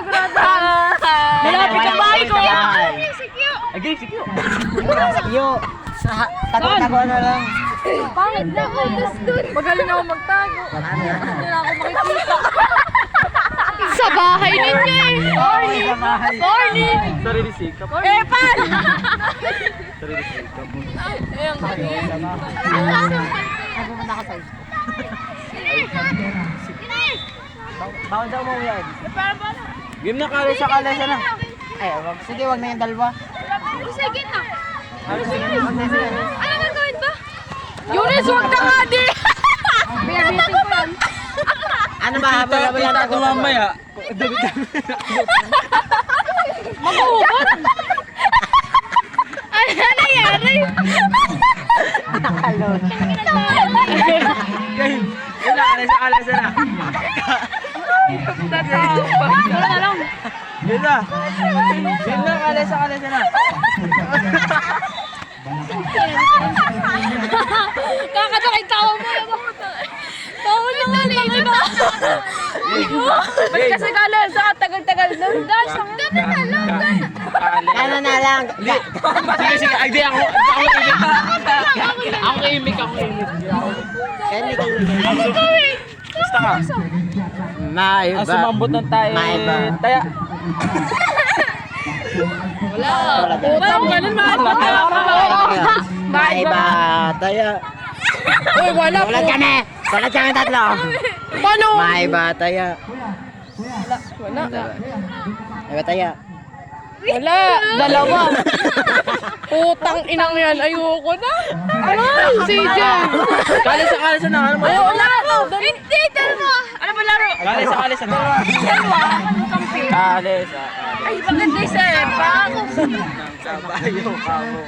Malapit sa bahay ko. Agay, sige. Yo, tago-tago na lang. Pangit na ako. Magaling ako magtago. Hindi na ako makikita. Sa bahay ninyo eh. Corny. Sarili sikap. Epan! Sarili sikap. Ayan ka Bawal daw mo yan. Game na kala sa kalesa na. Ay, sige, wag na yung dalawa. Sige na. Ano gagawin ba? Yunis, huwag na nga di! Biyabitin ko yan. Ano ba? Kita ko mamaya. Mag-uubot! Ano nangyari? Nakalon. Game. Game na kala sa kalesa na. Wala na lang. Game na. Game na kala sa kalesa na. Kakatakin tawa mo. Tawa lang ang ba? Ba't kasi kala sa tagal-tagal doon? Gana na lang. Ano na lang. Sige, sige. Ay, di ako. Ako imik. Basta ka. Maiba. Ang sumambot ng tayo. Maiba. Taya. Wala. Utang ganun Maiba. Tayo. Uy, wala po. Sulat kami. Sulat kami tatlo. Paano? Maiba. Tayo. Wala. Maiba tayo. Wala. Dalawa. Utang inang yan. Ayoko na. Ano? CJ. Kalesa na. Ano mo? Wala. Hindi. Dalawa. Ano ba laro? Kalesa na. Dalawa. Kampi. Kalesa. Ay, maganda sa epa. Kabayo, kamo.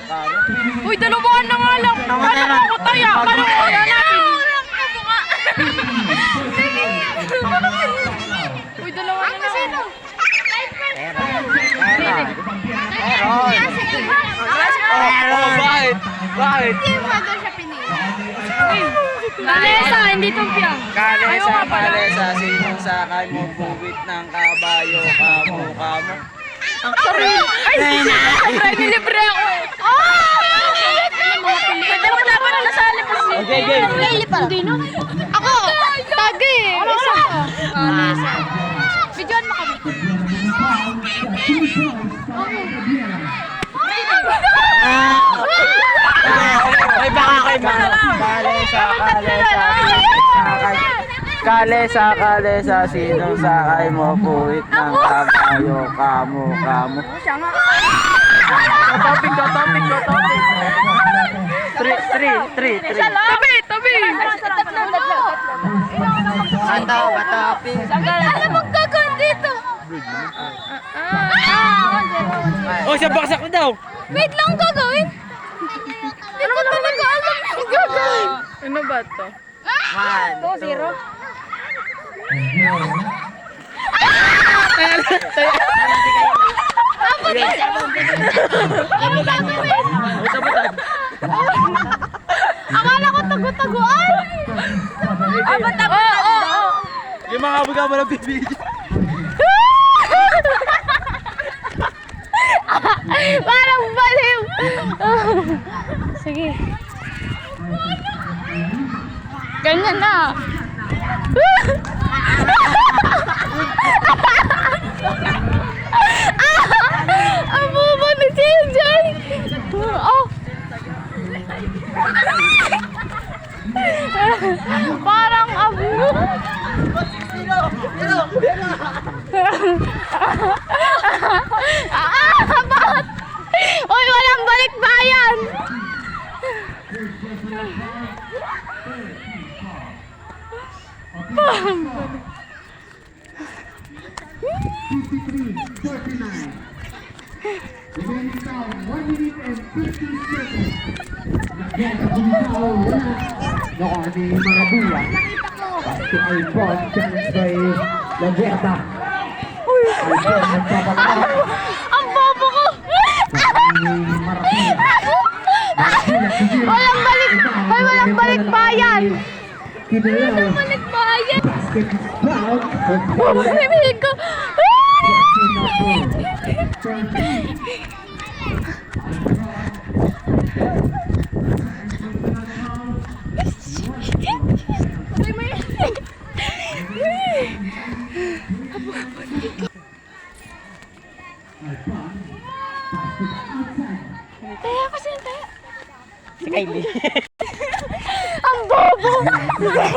Uy, dalawahan na nga lang. Paano ako taya? Paano ko kaya natin? Uy, dalawa na lang. Bakit? Kalesa, hindi tumpiyang. Kalesa, sinong sakay mo buwit ng kabayo, kamo. Ang sarili. Ay, libre ako eh. Pwede mo dapat na nasali pa siya. Okay, game. Hindi no? Ako, tagi eh. Isa. Kalesa. Bidyoan mo kami. Ay, baka kay ma. Kalesa, sinong sakay mo buwit ng kabayo, kamo. Topic. 3. Tabi. Bato. Alam mo gagawin dito. Oh, siya baksak na daw. Wait lang gagawin. Hindi ko talaga alam yung gagawin. Ano ba to? 1, 2. Akala ko tago-taguan. Tago-taguan. Yung mga abog-abog ng bibig. Parang baliw. Sige. Ganyan na. Ang bubo ni CJ. Oh. Parang abo. Bakit? Uy, walang balik bayan. Noong ni Marabula. Pasti ay ball chance by Laguerta. Albon nagpapalala. Ang bobo ko. Ni Marabula. Marabula siguro. Walang balik bayan. Kinalaw. Balik bayan. Basket is foul. Bumalik ko. Taya ko siya, taya. Si Kylie. Ang bobo!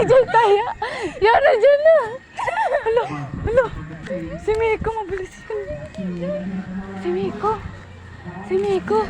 Diyan tayo. Yara dyan na. Alo, alo. Si Miko, mabilis yun. Si Miko. Si Miko.